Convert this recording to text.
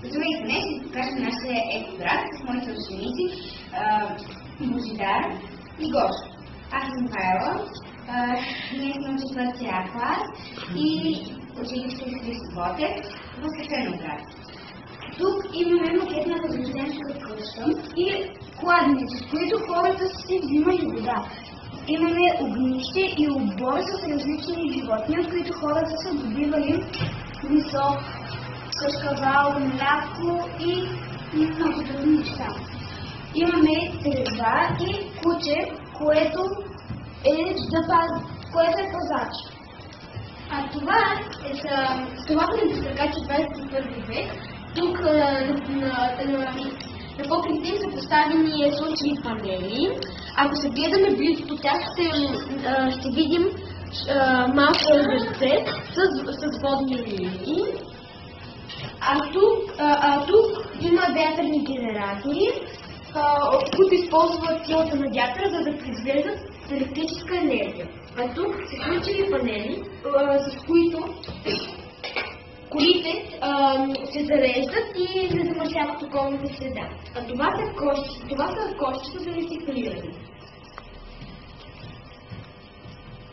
С други днес ще покажем нашия екоград с моите ученици Божидар и Гошо. Аз съм Павела, ние сме от 4-ти А клас и учениците с Христо Ботев в Свещеноград. Тук имаме макетната възрожденска къща и кладенци, с които хората си взимали вода. Имаме огнище и обор с различни животни, от които хората са добивали месо, кашкавал, мляко и много други неща. Имаме трева и куче, което е пазач. А това е столапените кракачи 21 век. Тук на покрите им са поставени слънчеви панели. Ако се гледаме близо до тях, ще видим малко озерце с водни линии. Тук има вятърни генератори, които използват силата на вятъра, за да произвеждат електрическа енергия. А тук са слънчеви панели, с които колите се зареждат и не замърсяват околната среда. А това са кошчета за рециклиране.